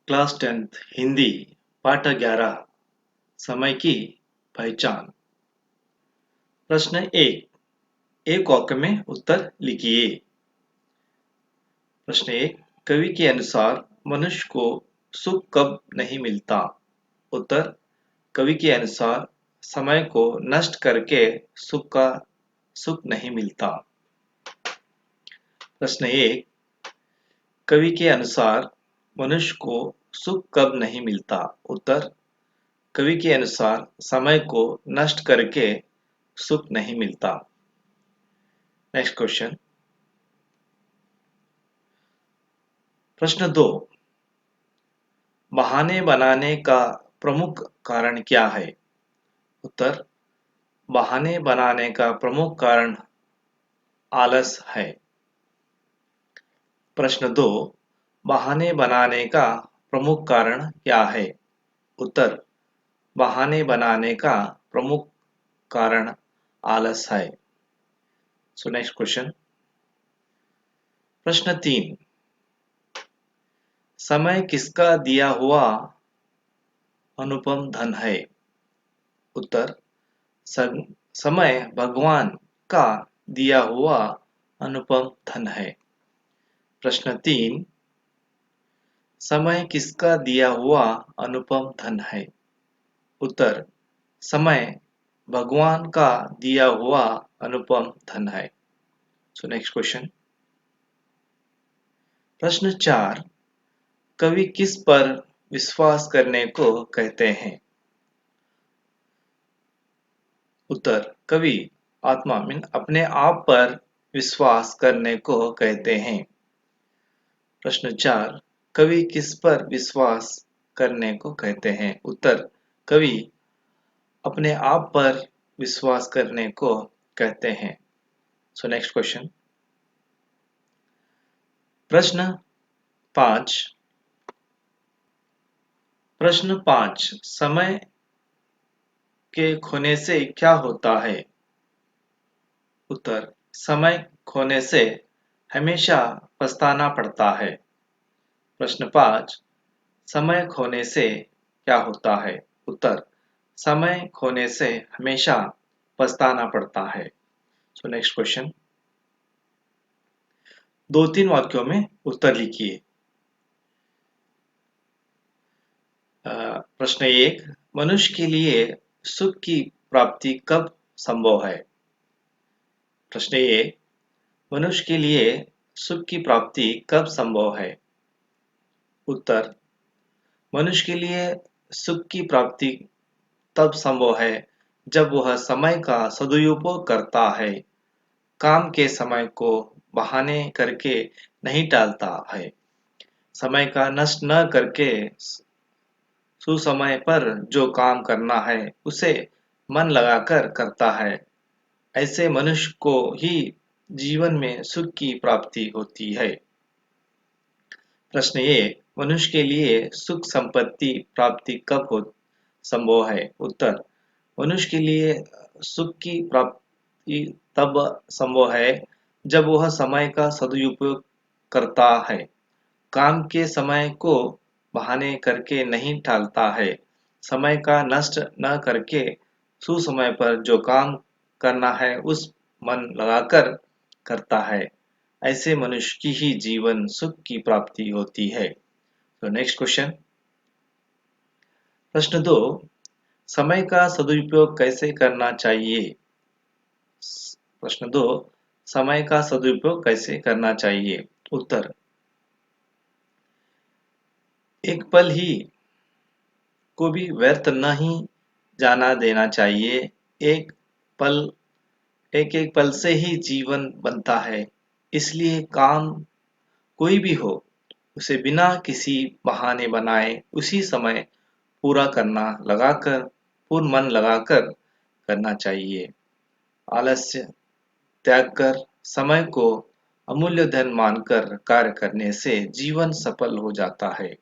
Class 10th Hindi पाठ 11 समय की पहचान। प्रश्न 1 वाक्य में उत्तर लिखिए। प्रश्न 1 कवि के अनुसार मनुष्य को सुख कब नहीं मिलता? उत्तर कवि के अनुसार समय को नष्ट करके सुख नहीं मिलता। प्रश्न 1 कवि के अनुसार मनुष्य को सुख कब नहीं मिलता? उत्तर कवि के अनुसार समय को नष्ट करके सुख नहीं मिलता। Next question. प्रश्न 2 बहाने बनाने का प्रमुख कारण क्या है? उत्तर बहाने बनाने का प्रमुख कारण आलस है। प्रश्न 2 बहाने बनाने का प्रमुख कारण क्या है? उत्तर बहाने बनाने का प्रमुख कारण आलस है। So next question. प्रश्न 3 समय किसका दिया हुआ अनुपम धन है? उत्तर समय भगवान का दिया हुआ अनुपम धन है। प्रश्न 3 समय किसका दिया हुआ अनुपम धन है? उत्तर समय भगवान का दिया हुआ अनुपम धन है। So next question. प्रश्न 4 कवि किस पर विश्वास करने को कहते हैं? उत्तर कवि आत्मा मीन अपने आप पर विश्वास करने को कहते हैं। प्रश्न 4 कवि किस पर विश्वास करने को कहते हैं? उत्तर कवि अपने आप पर विश्वास करने को कहते हैं। So next question. प्रश्न 5 समय के खोने से क्या होता है? उत्तर समय खोने से हमेशा पछताना पड़ता है। प्रश्न 5 समय खोने से क्या होता है? उत्तर समय खोने से हमेशा पछताना पड़ता है। So next question. 2-3 वाक्यों में उत्तर लिखिए। प्रश्न 1 मनुष्य के लिए सुख की प्राप्ति कब संभव है? प्रश्न 1 मनुष्य के लिए सुख की प्राप्ति कब संभव है? उत्तर मनुष्य के लिए सुख की प्राप्ति तब संभव है जब वह समय का सदुपयोग करता है, काम के समय को बहाने करके नहीं टालता है, समय का नष्ट न करके सुसमय पर जो काम करना है उसे मन लगाकर करता है। ऐसे मनुष्य को ही जीवन में सुख की प्राप्ति होती है। प्रश्न 1 मनुष्य के लिए सुख संपत्ति प्राप्ति कब संभव है? उत्तर मनुष्य के लिए सुख की प्राप्ति तब संभव है जब वह समय का सदुपयोग करता है, काम के समय को बहाने करके नहीं टालता है, समय का नष्ट न करके सुसमय पर जो काम करना है उस मन लगाकर करता है। ऐसे मनुष्य की ही जीवन सुख की प्राप्ति होती है। तो नेक्स्ट क्वेश्चन। प्रश्न 2 समय का सदुपयोग कैसे करना चाहिए? प्रश्न 2 समय का सदुपयोग कैसे करना चाहिए? उत्तर एक पल ही को भी व्यर्थ नहीं जाना देना चाहिए। एक पल एक एक पल से ही जीवन बनता है, इसलिए काम कोई भी हो उसे बिना किसी बहाने बनाए उसी समय पूरा करना लगाकर पूर्ण मन लगाकर करना चाहिए। आलस्य त्याग कर समय को अमूल्य धन मानकर कार्य करने से जीवन सफल हो जाता है।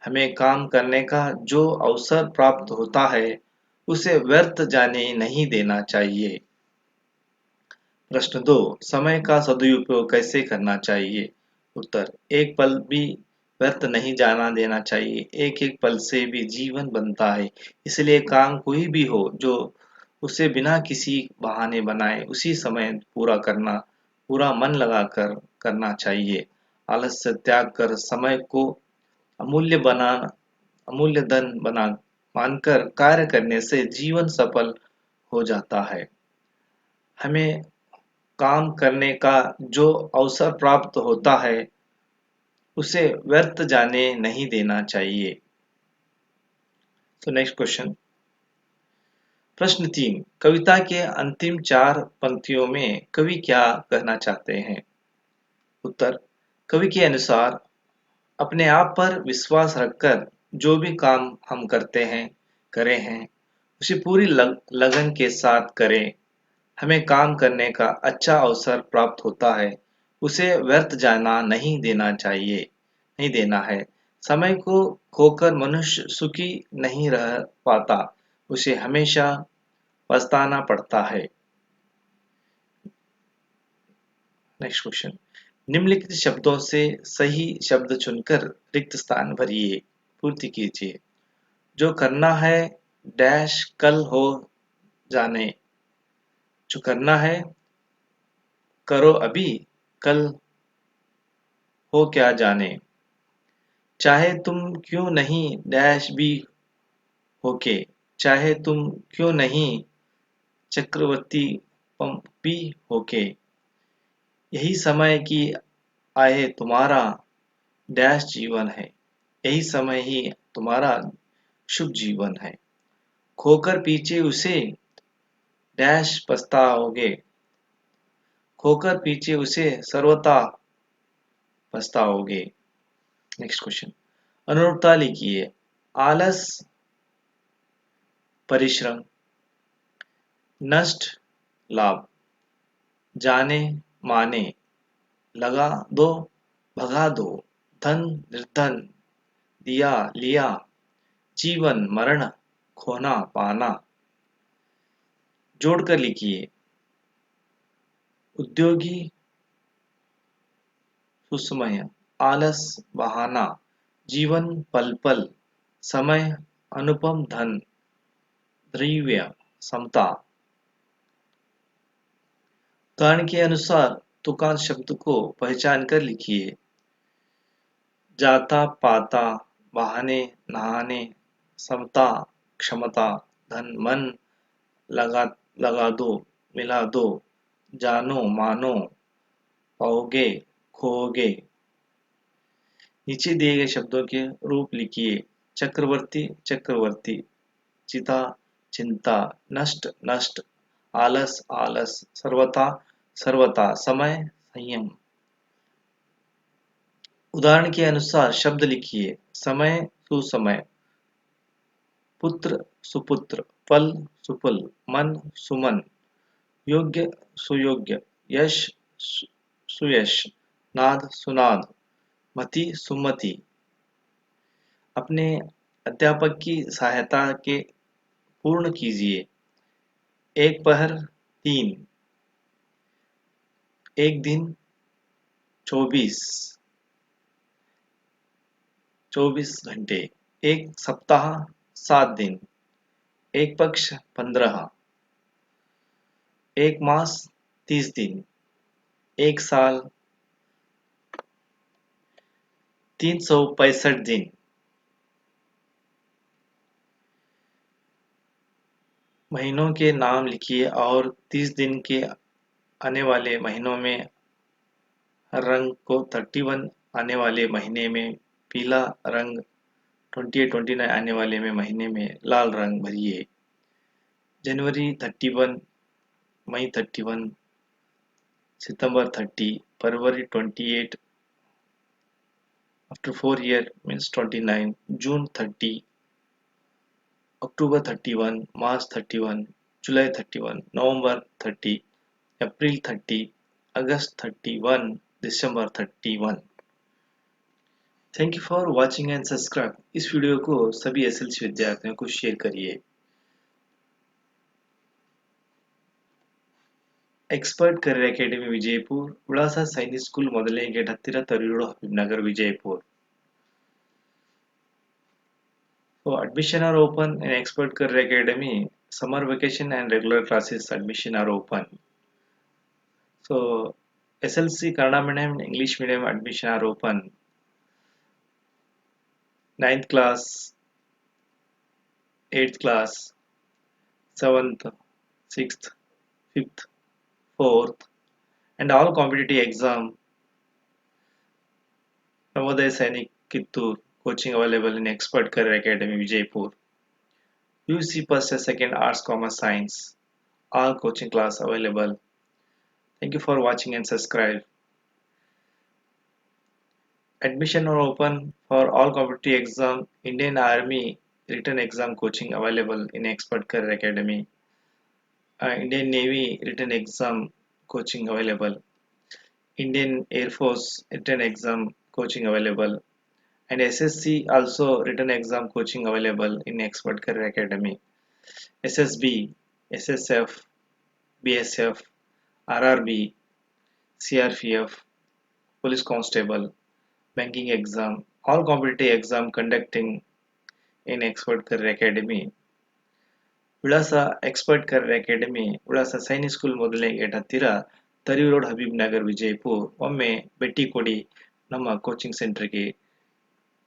हमें काम करने का जो अवसर प्राप्त होता है उसे व्यर्थ जाने नहीं देना चाहिए। प्रश्न 2 समय का सदुपयोग कैसे करना चाहिए? उत्तर एक पल भी व्यर्थ नहीं जाना देना चाहिए। एक एक पल से भी जीवन बनता है। इसलिए काम कोई भी हो जो उसे बिना किसी बहाने बनाए उसी समय पूरा करना, पूरा मन लगाकर करना चाहिए। आलस्य त्याग कर समय को अमूल्य बना अमूल्य धन बना मानकर कार्य करने से जीवन सफल हो जाता है। हमें काम करने का जो अवसर प्राप्त होता है उसे व्यर्थ जाने नहीं देना चाहिए। तो नेक्स्ट क्वेश्चन, प्रश्न 3, कविता के अंतिम 4 पंक्तियों में कवि क्या कहना चाहते हैं? उत्तर, कवि के अनुसार अपने आप पर विश्वास रखकर जो भी काम हम करते हैं, करे हैं, उसे पूरी लगन के साथ करें। हमें काम करने का अच्छा अवसर प्राप्त होता है, उसे व्यर्थ जाना नहीं देना चाहिए, नहीं देना है। समय को खोकर मनुष्य सुखी नहीं रह पाता, उसे हमेशा पछताना पड़ता है। नेक्स्ट क्वेश्चन, निम्नलिखित शब्दों से सही शब्द चुनकर रिक्त स्थान भरिए, पूर्ति कीजिए। जो करना है डैश कल हो जाने, जो करना है करो अभी, कल हो क्या जाने। चाहे तुम क्यों नहीं डैश भी होके, चाहे तुम क्यों नहीं चक्रवर्ती पंपी होके। यही समय की आए तुम्हारा डैश जीवन है, यही समय ही तुम्हारा शुभ जीवन है। खोकर पीछे उसे डैश पछताओगे, खोकर पीछे उसे सर्वथा पछताओगे। नेक्स्ट क्वेश्चन, अनुरूपता लिखिए। आलस परिश्रम, नष्ट लाभ, जाने माने, लगा दो भगा दो, धन निर्धन, दिया लिया, जीवन मरण, खोना पाना। जोड़कर लिखिए। उद्योगी सुसमय, आलस बहाना, जीवन पल पल, समय अनुपम धन, द्रव्य समता। उदाहरण के अनुसार तुकांत शब्द को पहचान कर लिखिए। जाता पाता, बहाने नहाने, समता क्षमता, धन मन, लगा लगा दो, मिला दो, जानो मानो, पाओगे खोओगे। नीचे दिए गए शब्दों के रूप लिखिए। चक्रवर्ती चक्रवर्ती, चिता चिंता, नष्ट नष्ट, आलस आलस, सर्वथा सर्वथा, समय संयम। उदाहरण के अनुसार शब्द लिखिए। समय सुसमय, पुत्र सुपुत्र, पल सुपल, मन सुमन, योग्य सुयोग्य, यश सुयश, नाद सुनाद, मति सुमति। अपने अध्यापक की सहायता के पूर्ण कीजिए। एक पहर 3, एक दिन 24 घंटे, एक सप्ताह 7 दिन, एक पक्ष 15, एक मास 30 दिन, एक साल 365 दिन। महीनों के नाम लिखिए और 30 दिन के आने वाले महीनों में हर रंग को 31 आने वाले महीने में पीला रंग, 28-29 आने वाले में महीने में लाल रंग भरिए। जनवरी 31, मई 31, सितंबर 30, फरवरी 28, after 4 year means 29, June 30, October 31, March 31, July 31, November 30, April 30, August 31, December 31। Thank you for watching and subscribe. इस वीडियो को सभी एसएलसी विद्यार्थियों को शेयर करिए। एक्सपर्ट करियर अकेडमी विजयपुर, ವಿಳಾಸ ಸೈನಿಕ್ ಸ್ಕೂಲ್ ಮೊದಲನೇ ಗೇಟ್ ಹತ್ತಿರ ತರಿಯೋಡು Habibnagar Vijayapura. So admission are open in Expert Career Academy. Summer vacation and regular classes admission are open. So SLC Kannada medium, English medium admission are open. Ninth class, 8th class, 7th, 6th, 5th, 4th, and all competitive exam. Navodaya Sainik Kittur coaching available in Expert Career Academy Vijaypur. UC first and second arts, commerce, science. All coaching class available. Thank you for watching and subscribe. Admission are open for all competitive exam. Indian Army written exam coaching available in Expert Career Academy. Indian Navy written exam coaching available. Indian Air Force written exam coaching available. And SSC also written exam coaching available in Expert Career Academy. SSB, SSF, BSF, RRB, CRPF, Police Constable, Banking exam, all competitive exam conducting in Expert Career Academy. ವಿಳಾಸ expert career academy ವಿಳಾಸ Sainik school ಮೊದಲನೇ gate ಹತ್ತಿರ ತರಿ road Habib Nagar Vijayapura. ಒಮ್ಮೆ ಭೇಟಿ ಕೊಡಿ ನಮ್ಮ coaching ಸೆಂಟರ್ಗೆ.